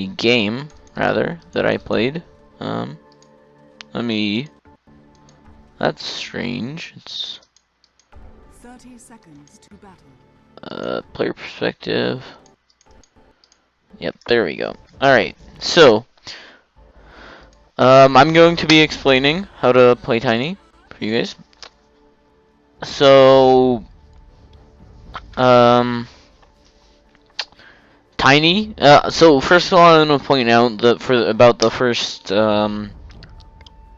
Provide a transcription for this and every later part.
game rather that I played. Let me. That's strange. It's 30 seconds to battle. Player perspective. Yep, there we go. Alright, so I'm going to be explaining how to play Tiny for you guys. So Tiny. So first of all, I'm gonna point out that for about the first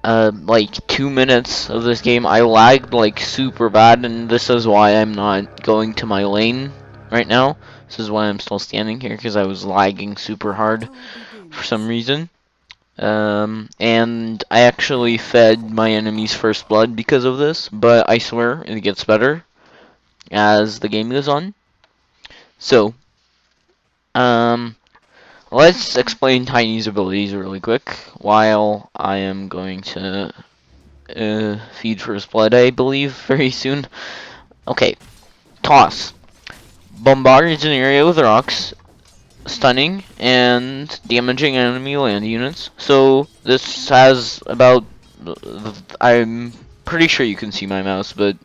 like 2 minutes of this game, I lagged like super bad, and this is why I'm not going to my lane right now. This is why I'm still standing here, because I was lagging super hard for some reason. And I actually fed my enemies first blood because of this, but I swear it gets better as the game goes on. So, let's explain Tiny's abilities really quick while I am going to feed first blood, I believe, very soon. Okay, toss. Bombards an area with rocks, stunning and damaging enemy land units. So this has about, I'm pretty sure you can see my mouse, but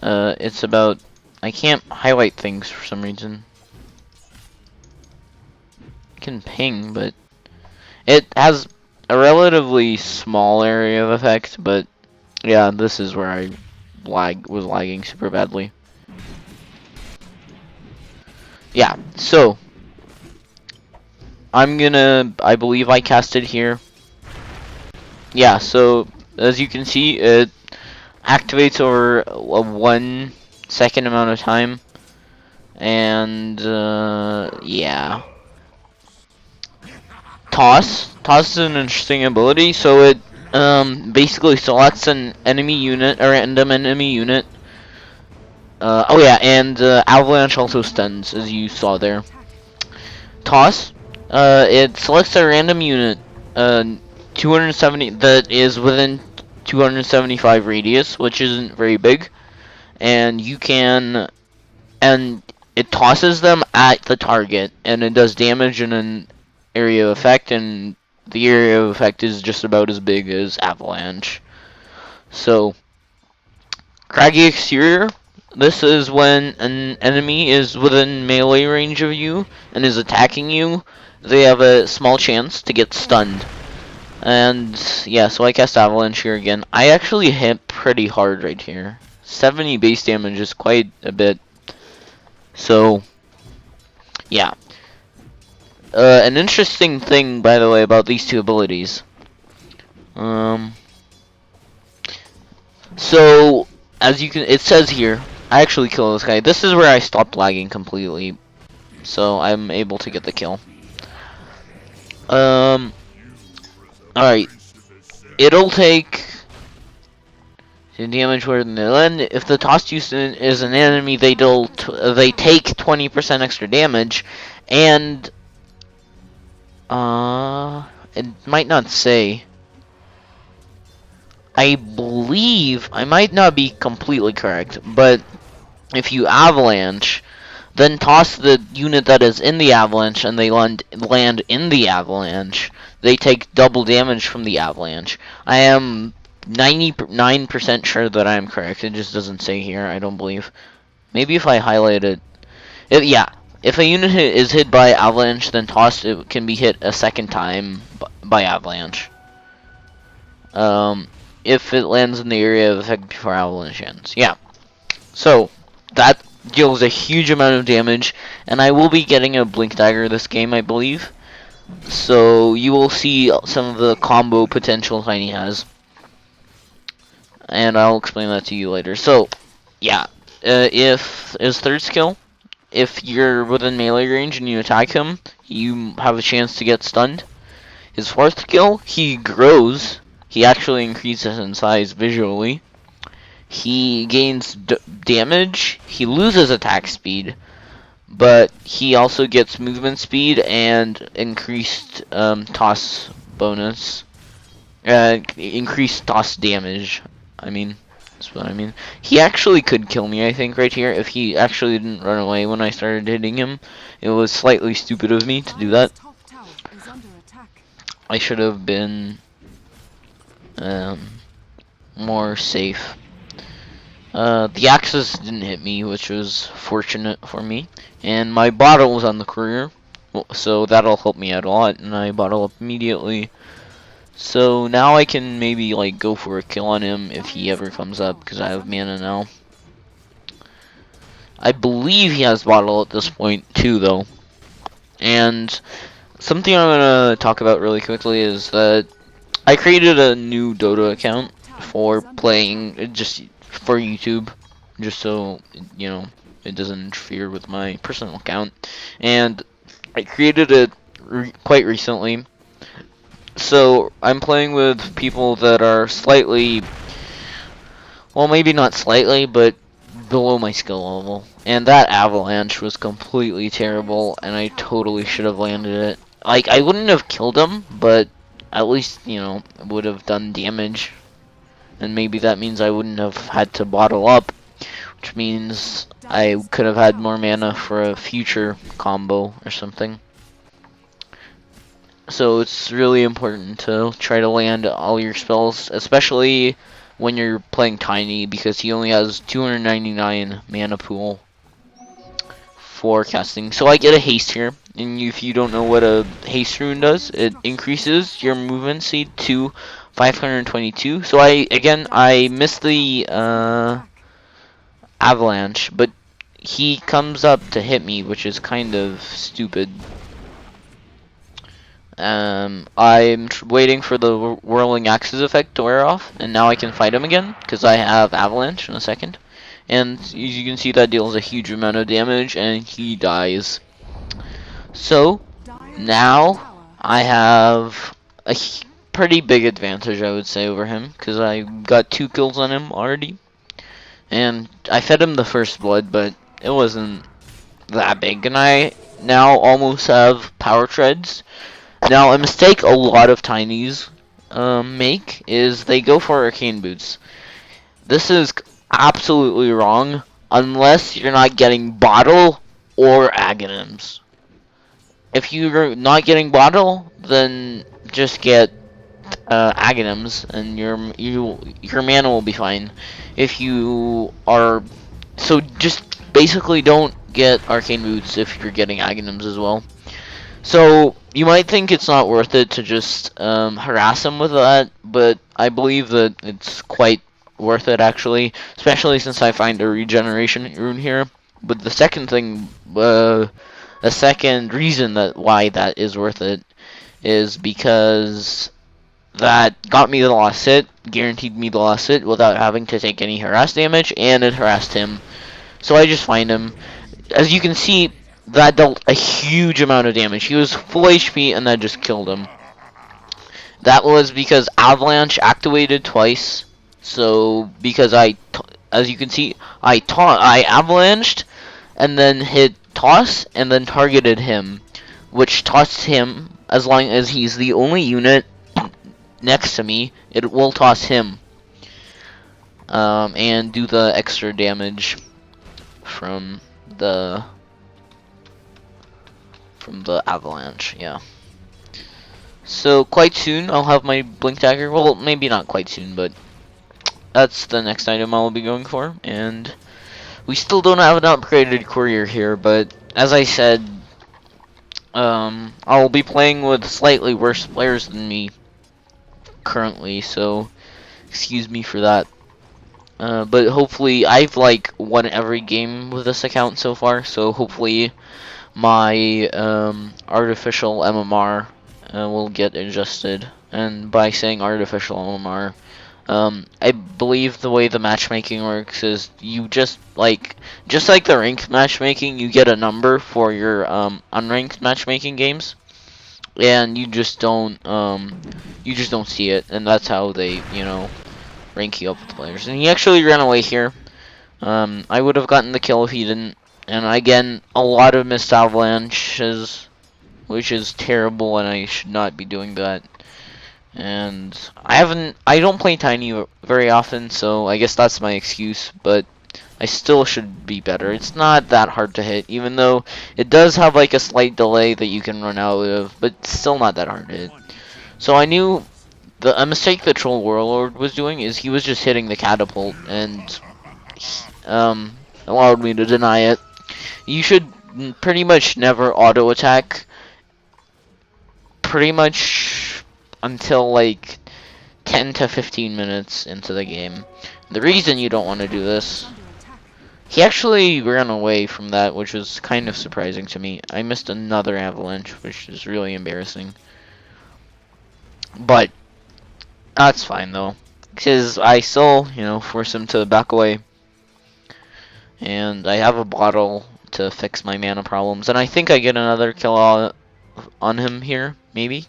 it's about, I can't highlight things for some reason. I can ping, but it has a relatively small area of effect, but yeah, this is where I was lagging super badly. Yeah, so I believe I cast it here. Yeah, so as you can see, it activates over a 1 second amount of time, and yeah. Toss is an interesting ability. So it basically selects an enemy unit or random enemy unit. Oh yeah, and avalanche also stuns, as you saw there. Toss. It selects a random unit, 270 that is within 275 radius, which isn't very big, and it tosses them at the target, and it does damage in an area of effect, and the area of effect is just about as big as avalanche. So, craggy exterior. This is when an enemy is within melee range of you and is attacking you. They have a small chance to get stunned. And yeah, so I cast avalanche here again. I actually hit pretty hard right here. 70 base damage is quite a bit. So yeah. An interesting thing, by the way, about these two abilities. So as you can, it says here, I actually kill this guy. This is where I stopped lagging completely, so I'm able to get the kill. Alright. It'll take damage where in the land. If the tossed unit is an enemy, they take 20% extra damage, and it might not say. I believe, I might not be completely correct, but if you avalanche, then toss the unit that is in the avalanche and they land in the avalanche, they take double damage from the avalanche. I am 99% sure that I am correct. It just doesn't say here, I don't believe. Maybe if I highlight it. Yeah, if a unit is hit by avalanche, then tossed, it can be hit a second time by avalanche. If it lands in the area of effect before avalanche ends. Yeah. So, that deals a huge amount of damage, and I will be getting a blink dagger this game, I believe. So, you will see some of the combo potential Tiny has. And I'll explain that to you later. So, yeah. If his third skill, if you're within melee range and you attack him, you have a chance to get stunned. His fourth skill, he grows. He actually increases in size visually. He gains damage. He loses attack speed, but he also gets movement speed and increased toss bonus. Increased toss damage. I mean, that's what I mean. He actually could kill me, I think, right here, if he actually didn't run away when I started hitting him. It was slightly stupid of me to do that. I should have been um, more safe. The axes didn't hit me, which was fortunate for me. And my bottle was on the courier, so that'll help me out a lot. And I bottle up immediately. So now I can maybe like go for a kill on him if he ever comes up, because I have mana now. I believe he has bottle at this point too, though. And something I'm gonna talk about really quickly is that I created a new DOTA account for playing, just for YouTube, just so you know it doesn't interfere with my personal account. And I created it quite recently, so I'm playing with people that are slightly, well, maybe not slightly, but below my skill level. And that avalanche was completely terrible, and I totally should have landed it. Like, I wouldn't have killed him, but at least, you know, would have done damage. And maybe that means I wouldn't have had to bottle up, which means I could have had more mana for a future combo or something. So it's really important to try to land all your spells, especially when you're playing Tiny, because he only has 299 mana pool for casting. So I get a haste here, and if you don't know what a haste rune does, it increases your movement speed to 522. So I missed the avalanche, but he comes up to hit me, which is kind of stupid. I'm waiting for the whirling axes effect to wear off, and now I can fight him again, because I have avalanche in a second. And as you can see, that deals a huge amount of damage, and he dies. So, now I have a pretty big advantage, I would say, over him, because I got 2 kills on him already. And I fed him the first blood, but it wasn't that big, and I now almost have power treads. Now, a mistake a lot of Tinies make is they go for arcane boots. This is absolutely wrong unless you're not getting bottle or aghanims. If you're not getting bottle, then just get aghanims, and your mana will be fine. If you are, so just basically don't get arcane boots if you're getting aghanims as well. So, you might think it's not worth it to just harass him with that, but I believe that it's quite worth it, actually, especially since I find a regeneration rune here. But the second reason that why that is worth it is because that got me the last hit, guaranteed me the last hit without having to take any harass damage, and it harassed him. So I just find him. As you can see, that dealt a huge amount of damage. He was full HP, and that just killed him. That was because Avalanche activated twice. So, because as you can see, I avalanched, and then hit toss, and then targeted him, which tossed him. As long as he's the only unit next to me, it will toss him, and do the extra damage from the avalanche. Yeah. So quite soon I'll have my blink dagger. Well, maybe not quite soon, but that's the next item I'll be going for. And we still don't have an upgraded courier here, but as I said, I'll be playing with slightly worse players than me currently, so excuse me for that. But hopefully, I've like won every game with this account so far, so hopefully my artificial MMR will get adjusted. And by saying artificial MMR, I believe the way the matchmaking works is you just like the ranked matchmaking, you get a number for your unranked matchmaking games, and you just don't see it, and that's how they, you know, rank you up with players. And he actually ran away here. I would have gotten the kill if he didn't. And again, a lot of missed avalanches, which is terrible, and I should not be doing that. And I don't play Tiny very often, so I guess that's my excuse, but I still should be better. It's not that hard to hit, even though it does have like a slight delay that you can run out of, but it's still not that hard to hit. So I knew a mistake the Troll Warlord was doing is he was just hitting the catapult and allowed me to deny it. You should pretty much never auto attack pretty much until like 10 to 15 minutes into the game. The reason you don't want to do this, he actually ran away from that, which was kind of surprising to me. I missed another avalanche, which is really embarrassing. But that's fine though, because I still, force him to back away. And I have a bottle to fix my mana problems. And I think I get another kill on him here, maybe?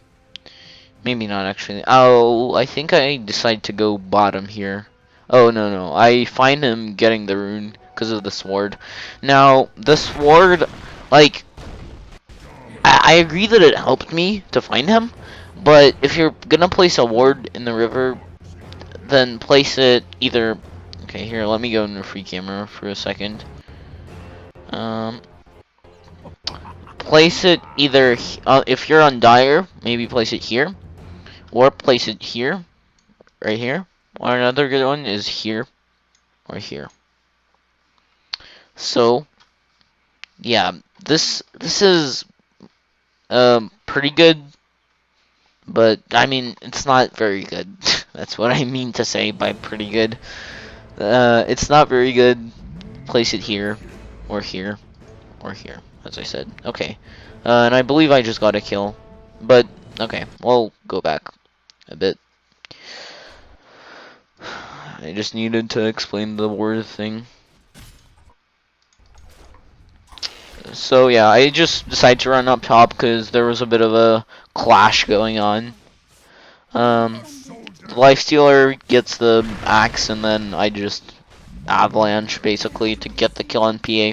Maybe not, actually. Oh, I think I decide to go bottom here. Oh, no. I find him getting the rune because of the sword. Now, the sword, like, I agree that it helped me to find him. But if you're gonna place a ward in the river, then place it either... Okay, here, let me go into free camera for a second. Place it either, if you're on Dire, maybe place it here. Or place it here, right here. Or another good one is here, or here. So, yeah, this is pretty good, but I mean it's not very good. That's what I mean to say by pretty good. It's not very good. Place it here, or here, or here, as I said. Okay, and I believe I just got a kill, but okay, we'll go back a bit. I just needed to explain the word thing. So yeah, I just decided to run up top because there was a bit of a clash going on. The Lifestealer gets the axe, and then I just avalanche basically to get the kill on PA.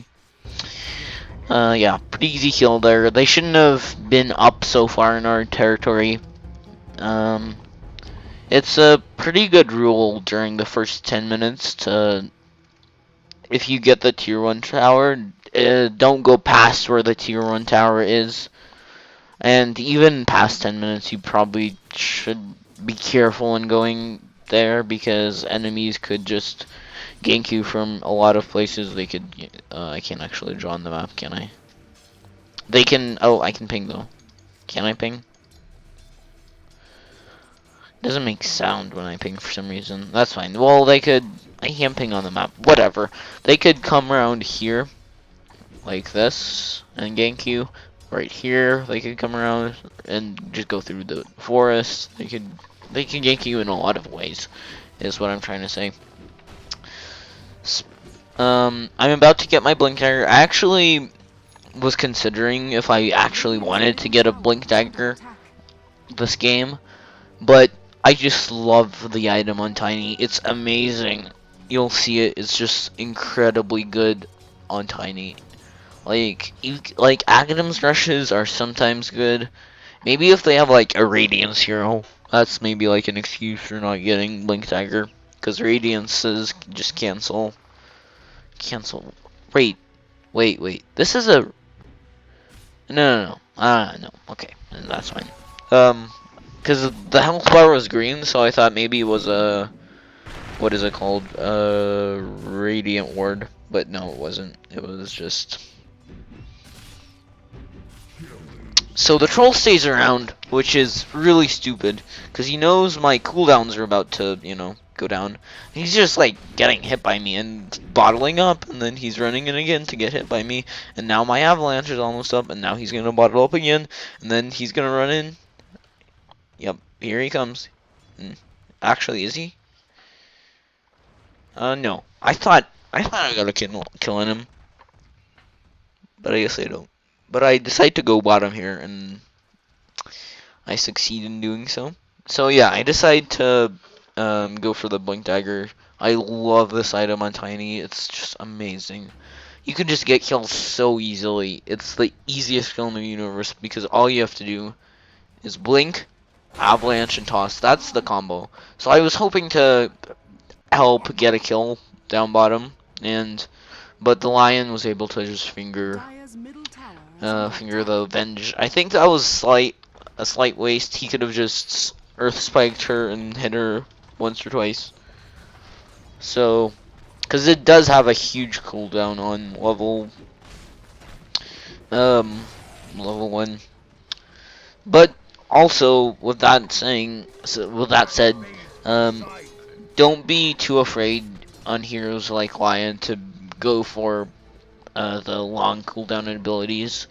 Yeah, pretty easy kill there. They shouldn't have been up so far in our territory. It's a pretty good rule during the first 10 minutes to, if you get the tier 1 tower, don't go past where the tier 1 tower is. And even past 10 minutes, you probably should be careful in going there because enemies could just gank you from a lot of places. They could, I can't actually draw on the map, can I? They can, oh, I can ping though. Can I ping? Doesn't make sound when I ping for some reason. That's fine. Well, they could, I can't ping on the map, whatever. They could come around here, like this, and gank you. Right here, they could come around and just go through the forest. They can gank you in a lot of ways, is what I'm trying to say. I'm about to get my blink dagger. I actually was considering if I actually wanted to get a blink dagger this game, but I just love the item on Tiny. It's amazing. You'll see it. It's just incredibly good on Tiny. Like Aghatim's rushes are sometimes good. Maybe if they have like a Radiance hero, that's maybe like an excuse for not getting Blink Dagger. Because Radiances just cancel. Wait. This is a... No. No. Okay. That's fine. Because the health bar was green, so I thought maybe it was a... What is it called? Radiant Ward. But no, it wasn't. It was just... So the troll stays around, which is really stupid, because he knows my cooldowns are about to, go down. He's just, like, getting hit by me and bottling up, and then he's running in again to get hit by me, and now my avalanche is almost up, and now he's gonna bottle up again, and then he's gonna run in. Yep, here he comes. Actually, is he? No. I thought I got a kill on him, but I guess I don't. But I decide to go bottom here, and I succeed in doing so. So yeah, I decide to go for the Blink Dagger. I love this item on Tiny. It's just amazing. You can just get kills so easily. It's the easiest kill in the universe because all you have to do is blink, avalanche, and toss. That's the combo. So I was hoping to help get a kill down bottom, but the Lion was able to just finger the Venge. I think that was slight. a slight waste, he could have just earth spiked her and hit her once or twice. So, because it does have a huge cooldown on level 1. But also, with that said, don't be too afraid on heroes like Lion to go for the long cooldown abilities,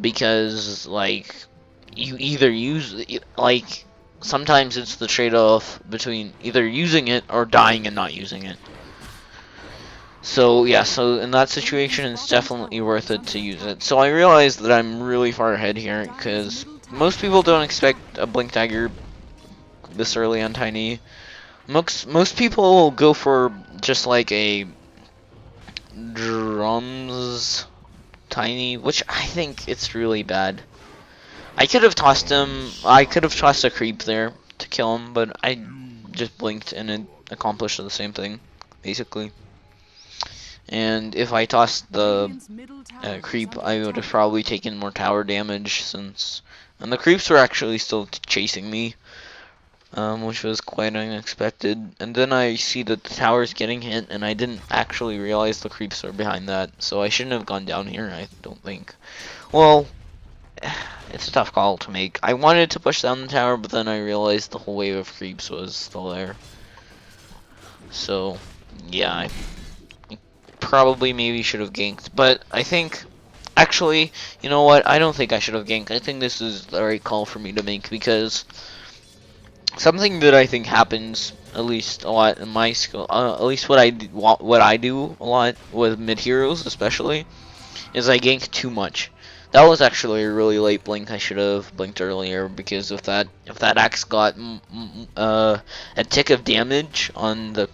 because like you either sometimes it's the trade-off between either using it or dying and not using it. So yeah, so in that situation, it's definitely worth it to use it. So I realize that I'm really far ahead here, because most people don't expect a Blink Dagger this early on Tiny. Most people will go for just like a Drums Tiny, which I think it's really bad. I could have tossed a creep there to kill him, but I just blinked and it accomplished the same thing, basically. And if I tossed the creep, I would have probably taken more tower damage, and the creeps were actually still chasing me, which was quite unexpected. And then I see that the tower's getting hit, and I didn't actually realize the creeps were behind that, so I shouldn't have gone down here, I don't think. Well, it's a tough call to make. I wanted to push down the tower, but then I realized the whole wave of creeps was still there. So, yeah, I probably maybe should have ganked, but I think, actually, you know what, I don't think I should have ganked. I think this is the right call for me to make, because something that I think happens at least a lot in my skill, at least what I do a lot with mid heroes especially, is I gank too much. That was actually a really late blink. I should have blinked earlier, because if that axe got a tick of damage on the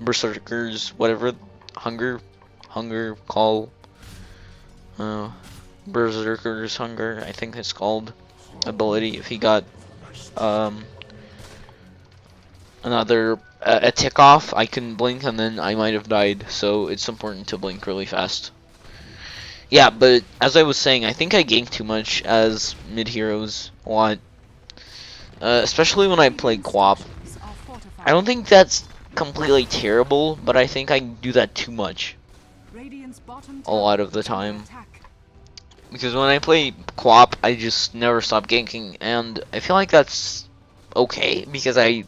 Berserker's whatever hunger call, Berserker's hunger, I think it's called, ability. If he got another a tick off, I can blink and then I might have died. So it's important to blink really fast. Yeah, but as I was saying, I think I ganked too much as mid heroes a lot, especially when I play Quap. I don't think that's completely terrible, but I think I do that too much a lot of the time, because when I play Quap, I just never stop ganking, and I feel like that's okay, because I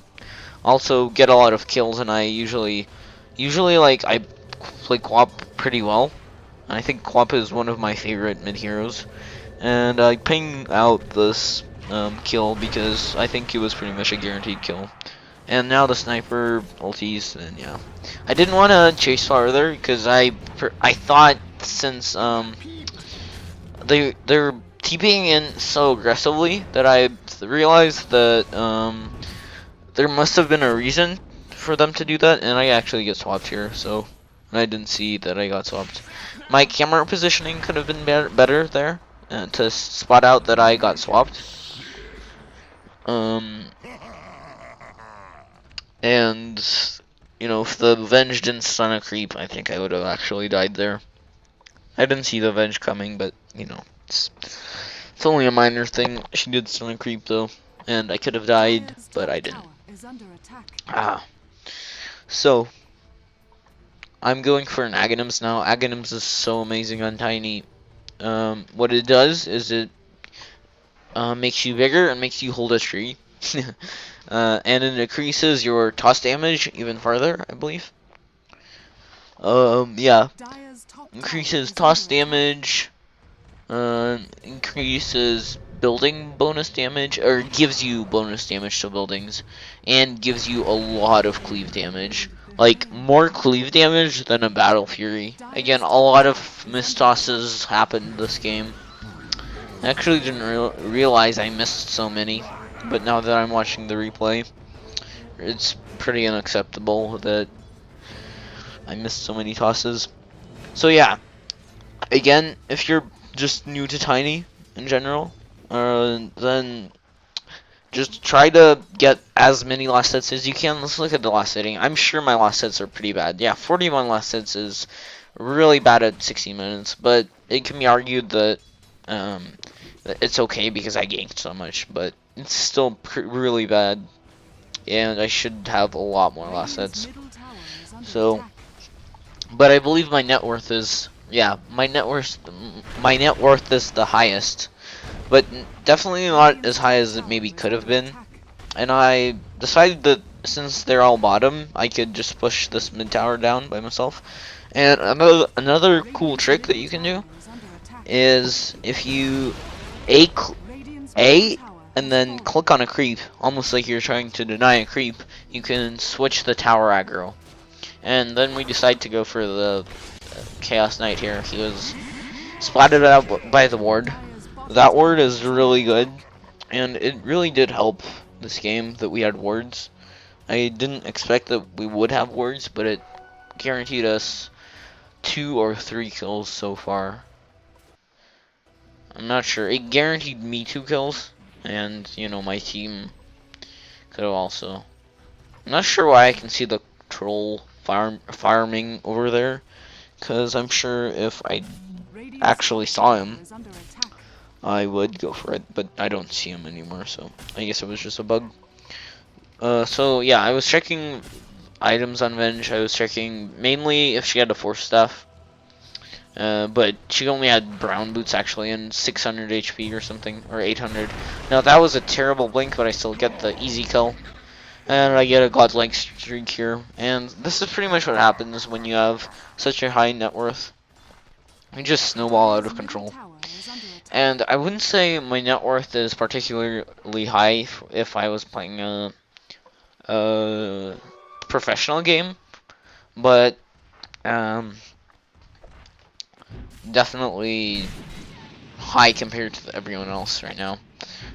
also get a lot of kills, and I usually like I play Quap pretty well, and I think Quap is one of my favorite mid heroes, and I ping out this kill because I think it was pretty much a guaranteed kill. And now the sniper ulties, and yeah, I didn't want to chase farther because I thought, since they're TPing in so aggressively, that I realized that there must have been a reason for them to do that, and I actually get swapped here. So, and I didn't see that I got swapped. My camera positioning could have been better there to spot out that I got swapped. And, you know, if the Venge didn't stun a creep, I think I would have actually died there. I didn't see the Venge coming, but, you know, it's only a minor thing. She did stun a creep, though, and I could have died, but I didn't. So, I'm going for an Aghanims now. Aghanims is so amazing on Tiny. What it does is it makes you bigger and makes you hold a tree. And it increases your toss damage even further, I believe. Yeah. Increases toss damage, increases building bonus damage, or gives you bonus damage to buildings, and gives you a lot of cleave damage. Like, more cleave damage than a Battle Fury. Again, a lot of missed tosses happened this game. I actually didn't realize I missed so many, but now that I'm watching the replay, it's pretty unacceptable that I missed so many tosses. So yeah, again, if you're just new to Tiny in general, then just try to get as many last hits as you can. Let's look at the last hitting. I'm sure my last hits are pretty bad. Yeah, 41 last hits is really bad at 60 minutes, but it can be argued that Um, it's okay because I ganked so much, but it's still really bad, and I should have a lot more assets. So, but I believe my net worth is, yeah, my net worth is the highest, but definitely not as high as it maybe could have been. And I decided that since they're all bottom, I could just push this mid tower down by myself. And another cool trick that you can do is if you A, A and then click on a creep, almost like you're trying to deny a creep, you can switch the tower aggro. And then we decide to go for the Chaos Knight here. He was splatted out by the ward. That ward is really good, and it really did help this game that we had wards. I didn't expect that we would have wards, but it guaranteed us 2 or 3 kills so far. I'm not sure. It guaranteed me 2 kills, and, you know, my team could have also. I'm not sure why I can see the troll farming over there, because I'm sure if I actually saw him, I would go for it, but I don't see him anymore, so I guess it was just a bug. So yeah, I was checking items on Venge. I was checking mainly if she had a force staff. But she only had brown boots actually and 600 HP or something, or 800. Now that was a terrible blink, but I still get the easy kill. And I get a godlike streak here. And this is pretty much what happens when you have such a high net worth. You just snowball out of control. And I wouldn't say my net worth is particularly high if I was playing a professional game, but definitely high compared to everyone else right now.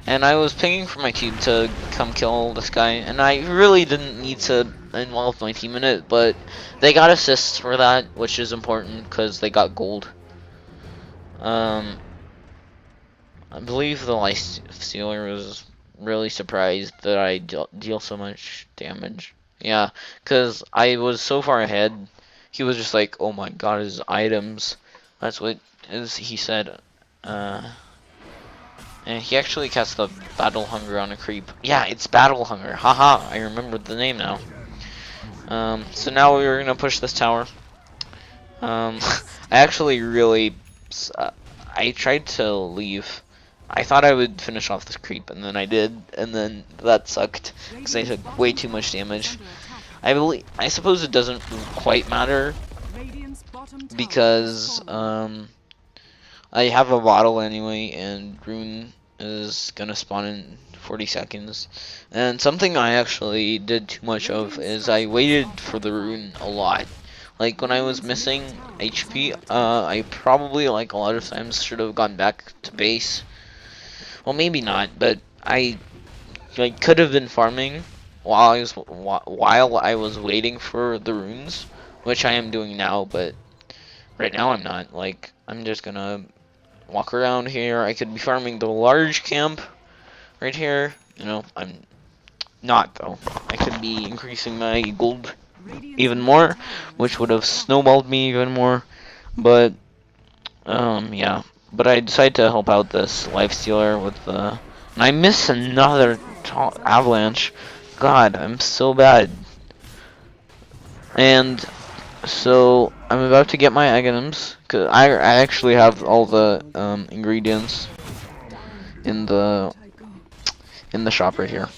And I was pinging for my team to come kill this guy, and I really didn't need to involve my team in it, but they got assists for that, which is important because they got gold. I believe the life stealer was really surprised that I deal so much damage. Yeah, because I was so far ahead, he was just like, oh my god, his items. That's what he said. And he actually cast the Battle Hunger on a creep. Yeah, it's Battle Hunger. Haha, I remember the name now. So now we're gonna push this tower. I actually really, I tried to leave. I thought I would finish off this creep, and then I did, and then that sucked because I took way too much damage. I suppose it doesn't quite matter because I have a bottle anyway, and Rune is gonna spawn in 40 seconds. And something I actually did too much of is I waited for the Rune a lot. Like when I was missing HP, I probably like a lot of times should have gone back to base. Well, maybe not, but I like could have been farming while I was waiting for the runes, which I am doing now. But right now I'm not. Like I'm just gonna walk around here. I could be farming the large camp right here. You know, I'm not though. I could be increasing my gold even more, which would have snowballed me even more. But yeah. But I decided to help out this life stealer with the. And I miss another avalanche. God, I'm so bad. And so I'm about to get my items, cause I actually have all the ingredients in the shop right here.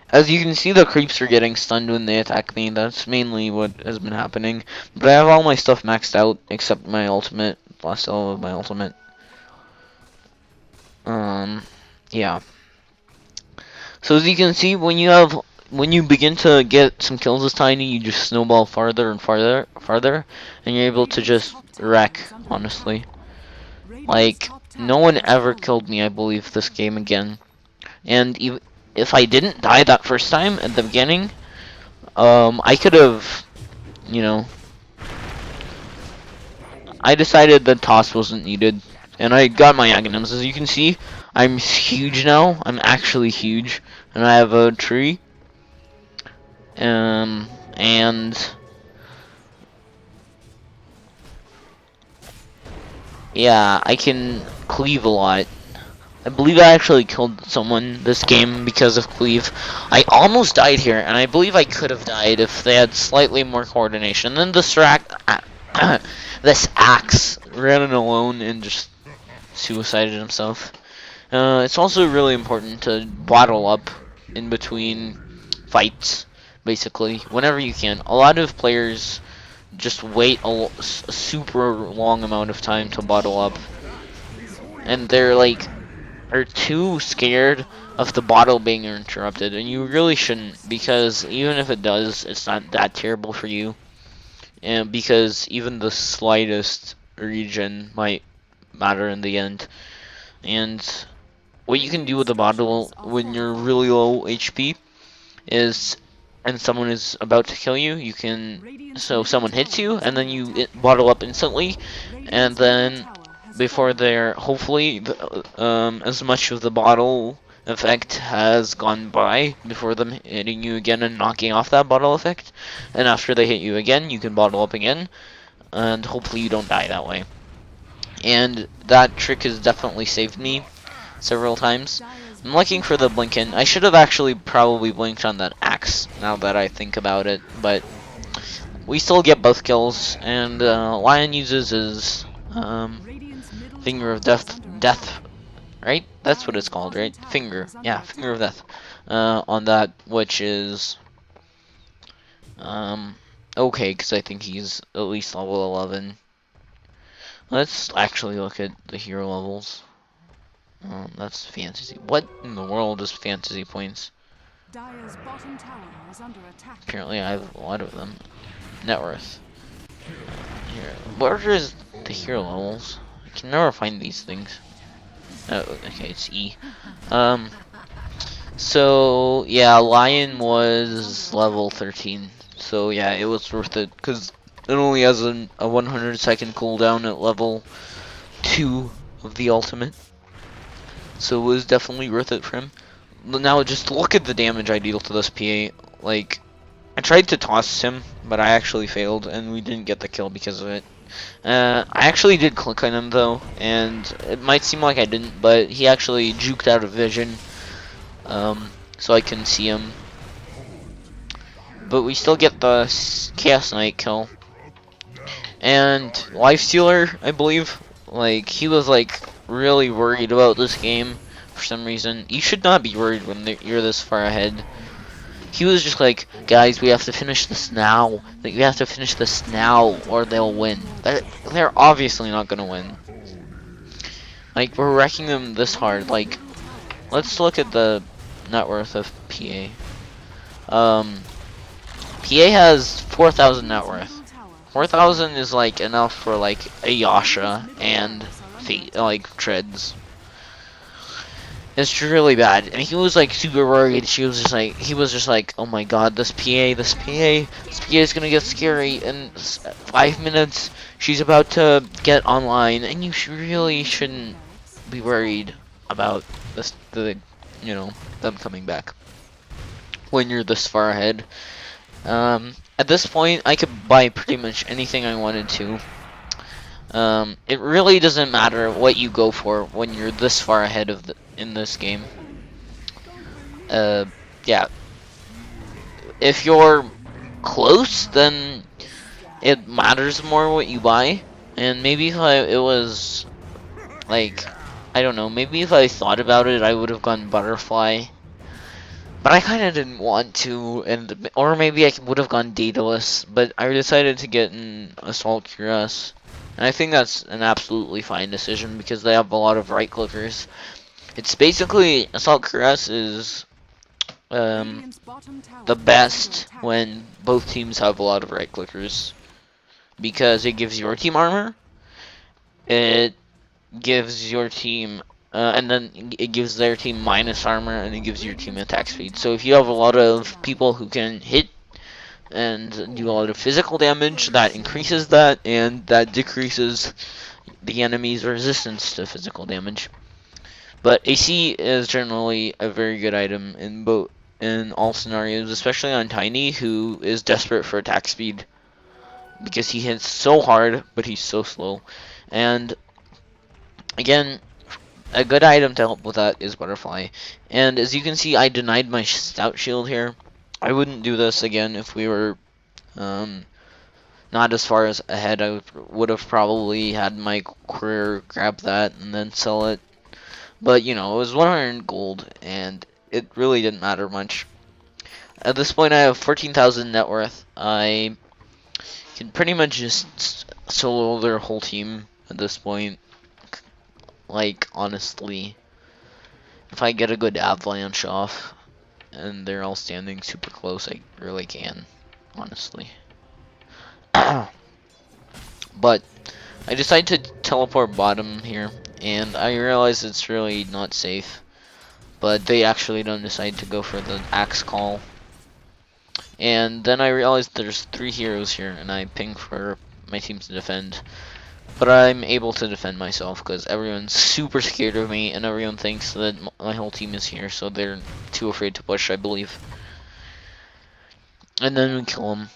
As you can see, the creeps are getting stunned when they attack me. That's mainly what has been happening. But I have all my stuff maxed out except my ultimate. Last level of my ultimate. Yeah. So as you can see, when you begin to get some kills this tiny, you just snowball farther and farther, and you're able to just wreck. Honestly, like no one ever killed me, I believe, this game again. And even if I didn't die that first time at the beginning, I could have, you know. I decided that toss wasn't needed, and I got my aghanims. As you can see, I'm huge now. I'm actually huge, and I have a tree. And Yeah, I can cleave a lot. I believe I actually killed someone this game because of cleave. I almost died here, and I believe I could have died if they had slightly more coordination. Then this axe ran in alone and just suicided himself. It's also really important to bottle up in between fights, basically, whenever you can. A lot of players just wait a super long amount of time to bottle up, and they're like, are too scared of the bottle being interrupted, and you really shouldn't, because even if it does, it's not that terrible for you, and because even the slightest region might matter in the end. And what you can do with the bottle when you're really low HP is, and someone is about to kill you, you can, so someone hits you, and then you bottle up instantly, and then before they're, hopefully, as much of the bottle effect has gone by before them hitting you again and knocking off that bottle effect, and after they hit you again, you can bottle up again, and hopefully you don't die that way. And that trick has definitely saved me several times. I'm looking for the Blinken. I should have actually probably blinked on that axe now that I think about it, but we still get both kills, and Lion uses his Finger of Death, right? That's what it's called, right? Finger, yeah, Finger of Death, on that, which is, okay, because I think he's at least level 11. Let's actually look at the hero levels. That's fantasy. What in the world is fantasy points? Apparently I have a lot of them. Net worth. Here. Where is the hero levels? I can never find these things. Oh, okay, it's E. So, yeah, Lion was level 13. So, yeah, it was worth it, because it only has a 100-second cooldown at level 2 of the ultimate. So it was definitely worth it for him. Now, just look at the damage I deal to this PA. Like, I tried to toss him, but I actually failed, and we didn't get the kill because of it. I actually did click on him, though, and it might seem like I didn't, but he actually juked out of vision, so I couldn't see him. But we still get the Chaos Knight kill. And Lifestealer, I believe, like, he was, like, really worried about this game for some reason. You should not be worried when you're this far ahead. He was just like, guys, we have to finish this now. Like, we have to finish this now, or they'll win. They're obviously not gonna win. Like, we're wrecking them this hard. Like, let's look at the net worth of PA. PA has 4,000 net worth. 4,000 is like enough for like a Yasha and like treads. It's really bad, and he was like super worried. He was just like, oh my god, this PA is gonna get scary. In 5 minutes, she's about to get online, and you really shouldn't be worried about them coming back when you're this far ahead. At this point, I could buy pretty much anything I wanted to. It really doesn't matter what you go for when you're this far ahead in this game. Yeah. If you're close, then it matters more what you buy. And maybe if it was, like, I don't know, maybe if I thought about it, I would have gone Butterfly. But I kind of didn't want to, or maybe I would have gone Daedalus, but I decided to get an Assault Cuirass. And I think that's an absolutely fine decision because they have a lot of right clickers. It's basically, Assault Cuirass is the best when both teams have a lot of right clickers. Because it gives your team armor, it gives your team, and then it gives their team minus armor, and it gives your team attack speed. So if you have a lot of people who can hit and do a lot of physical damage, that increases that, and that decreases the enemy's resistance to physical damage. But AC is generally a very good item in all scenarios, especially on Tiny, who is desperate for attack speed because he hits so hard, but he's so slow. And Again, a good item to help with that is Butterfly. And as you can see, I denied my Stout Shield here. I wouldn't do this again if we were not as far as ahead. I would have probably had my career grab that and then sell it. But, you know, it was 100 gold, and it really didn't matter much. At this point, I have 14,000 net worth. I can pretty much just solo their whole team at this point. Like, honestly, if I get a good avalanche off, and they're all standing super close, I really can, honestly. But I decided to teleport bottom here, and I realize it's really not safe. But they actually don't decide to go for the axe call. And then I realized there's 3 heroes here, and I ping for my team to defend. But I'm able to defend myself because everyone's super scared of me, and everyone thinks that my whole team is here, so they're too afraid to push, I believe. And then we kill them.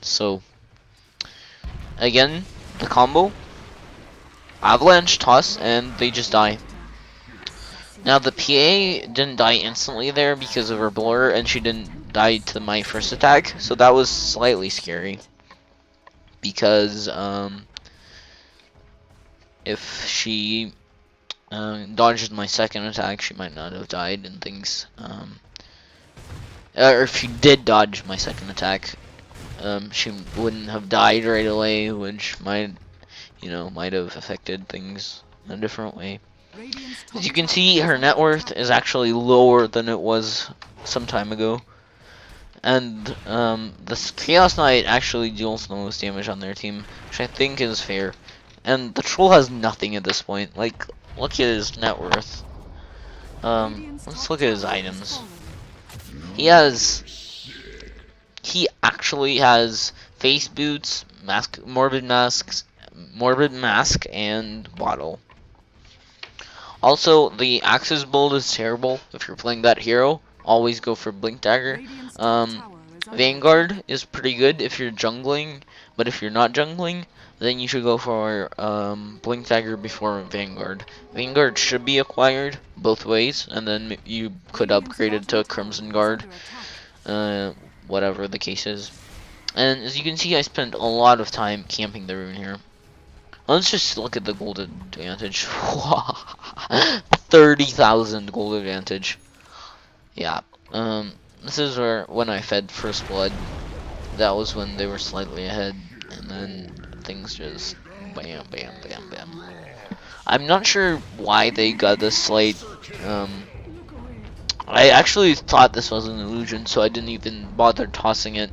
So, again, the combo, avalanche, toss, and they just die. Now the PA didn't die instantly there because of her blur, and she didn't die to my first attack, so that was slightly scary. Because if she dodged my second attack, she might not have died, and things. Or if she did dodge my second attack, she wouldn't have died right away, which might have affected things in a different way. As you can see, her net worth is actually lower than it was some time ago. And the Chaos Knight actually deals the most damage on their team, which I think is fair. And the Troll has nothing at this point. Like, look at his net worth. Let's look at his items. He actually has face boots, morbid mask, and bottle. Also, the Axe's build is terrible if you're playing that hero. Always go for Blink Dagger. Vanguard is pretty good if you're jungling, but if you're not jungling, then you should go for Blink Dagger before Vanguard. Vanguard should be acquired both ways, and then you could upgrade it to Crimson Guard, whatever the case is. And as you can see, I spent a lot of time camping the rune here. Let's just look at the gold advantage. 30,000 gold advantage. Yeah. This is when I fed First Blood. That was when they were slightly ahead, and then things just bam, bam, bam, bam. I'm not sure why they got this slate. I actually thought this was an illusion, so I didn't even bother tossing it.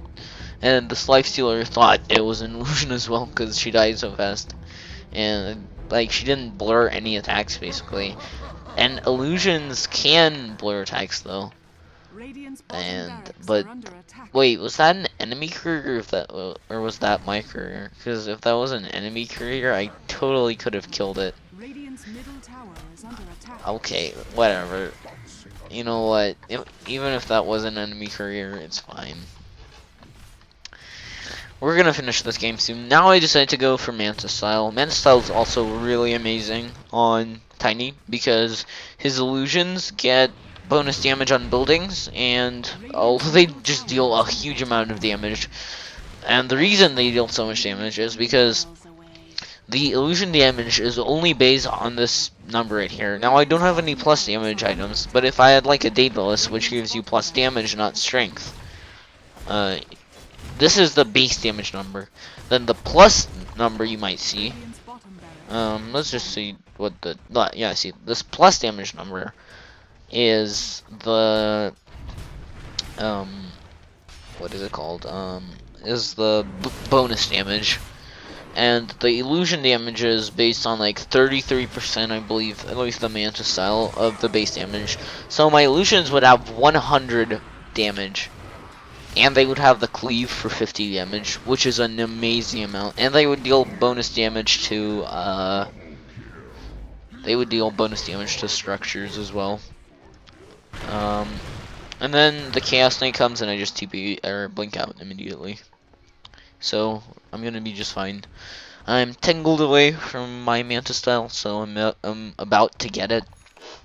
And this Lifestealer thought it was an illusion as well, because she died so fast. And like, she didn't blur any attacks basically. And illusions can blur attacks though. But wait, was that an enemy career, or was that my career? Because if that was an enemy career, I totally could have killed it. Okay, whatever. You know what? Even if that was an enemy career, it's fine. We're gonna finish this game soon. Now I decided to go for Manta Style. Manta Style is also really amazing on Tiny because his illusions get bonus damage on buildings, and they just deal a huge amount of damage. And the reason they deal so much damage is because the illusion damage is only based on this number right here. Now I don't have any plus damage items, but if I had like a Daedalus, which gives you plus damage, not strength, this is the base damage number. Then the plus number you might see. Let's just see what see, this plus damage number is the what is it called? Is the bonus damage, and the illusion damage is based on like 33%, I believe, at least the Manta Style of the base damage. So my illusions would have 100 damage. And they would have the cleave for 50 damage, which is an amazing amount. And they would deal bonus damage to structures as well. And then the Chaos Knight comes, and I just TP or blink out immediately. So I'm gonna be just fine. I'm tangled away from my Manta style, so I'm about to get it.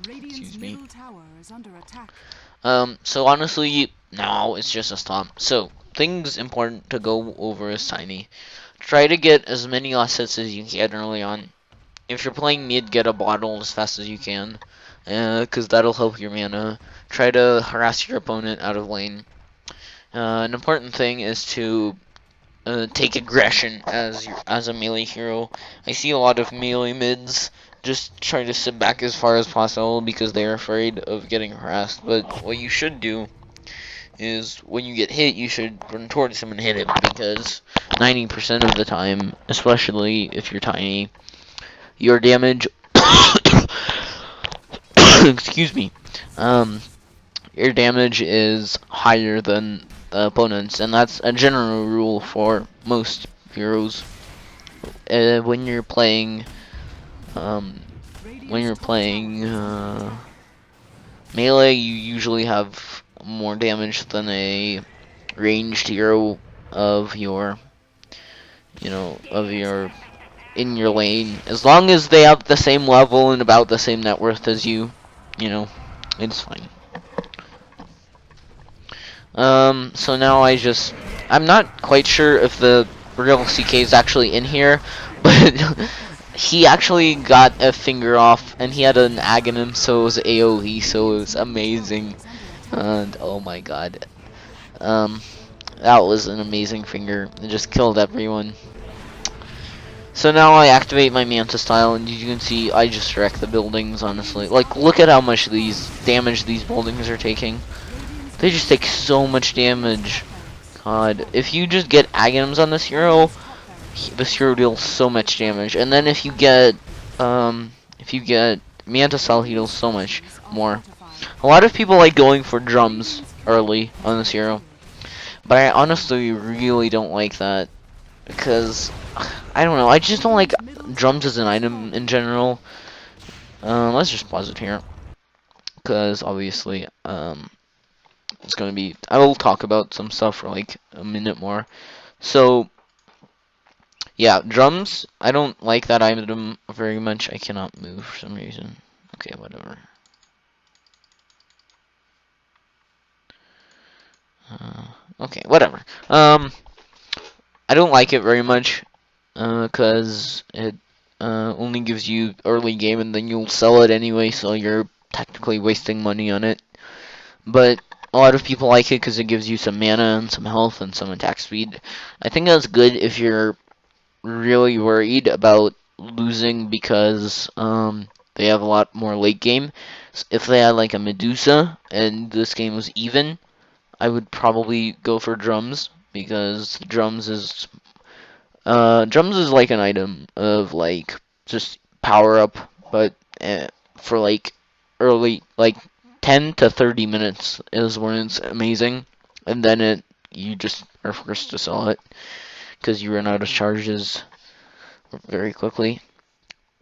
Radiant's Excuse me. middle tower is under attack. So honestly, now it's just a stomp. So, things important to go over is Tiny. Try to get as many assets as you can early on. If you're playing mid, get a bottle as fast as you can, because that'll help your mana. Try to harass your opponent out of lane. An important thing is to take aggression as a melee hero. I see a lot of melee mids just try to sit back as far as possible because they're afraid of getting harassed. But what you should do is when you get hit, you should run towards him and hit him, because 90% of the time, especially if you're tiny, your damage excuse me, um, your damage is higher than the opponent's, and that's a general rule for most heroes. When you're playing, um, melee, you usually have more damage than a ranged hero of your, in your lane. As long as they have the same level and about the same net worth as you, it's fine. So now I'm not quite sure if the real CK is actually in here, but he actually got a finger off, and he had an Aghanim, so it was AoE, so it was amazing. And oh my god, that was an amazing finger. It just killed everyone. So now I activate my Manta style, and you can see I just wreck the buildings, honestly. Like, look at how much damage these buildings are taking. They just take so much damage. God, if you just get Aghanims on this hero, this hero deals so much damage. And then if you get Manta style, he deals so much more. A lot of people like going for drums early on this hero, but I honestly really don't like that, because I don't know, I just don't like drums as an item in general. Let's just pause it here, because obviously it's gonna be, I will talk about some stuff for like a minute more. So yeah, drums, I don't like that item very much. I cannot move for some reason. Okay, whatever. Okay, whatever. I don't like it very much, cause it only gives you early game, and then you'll sell it anyway, so you're technically wasting money on it. But a lot of people like it because it gives you some mana and some health and some attack speed. I think that's good if you're really worried about losing, because they have a lot more late game. If they had like a Medusa and this game was even, I would probably go for drums, because drums is like an item of like just power up, but for like early, like 10 to 30 minutes is when it's amazing, and then you just are forced to sell it because you run out of charges very quickly.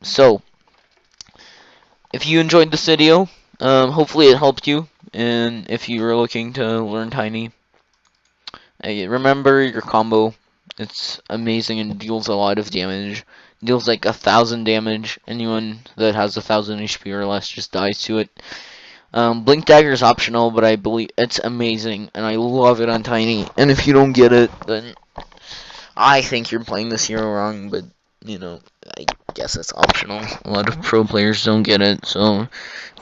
So if you enjoyed this video, hopefully it helped you, and if you are looking to learn Tiny, remember your combo. It's amazing and deals a lot of damage. Deals like 1,000 damage. Anyone that has 1,000 HP or less just dies to it. Blink Dagger is optional, but I believe it's amazing, and I love it on Tiny. And if you don't get it, then I think you're playing this hero wrong, but, I guess it's optional. A lot of pro players don't get it, so...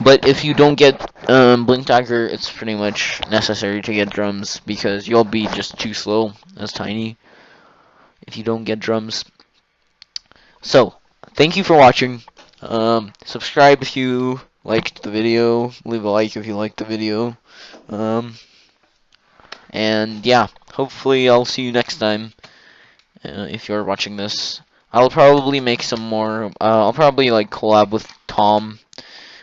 But if you don't get Blink Dagger, it's pretty much necessary to get drums, because you'll be just too slow as Tiny if you don't get drums. So, thank you for watching. Subscribe if you liked the video. Leave a like if you liked the video. And yeah, hopefully I'll see you next time. If you're watching this, I'll probably make some more. I'll probably like collab with Tom,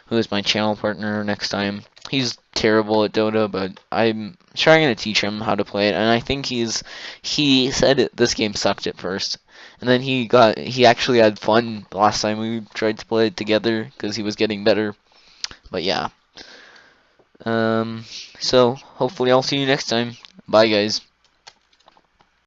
who is my channel partner, next time. He's terrible at Dota, but I'm trying to teach him how to play it, and I think he said this game sucked at first, and then he actually had fun the last time we tried to play it together because he was getting better. But yeah. So hopefully I'll see you next time. Bye guys.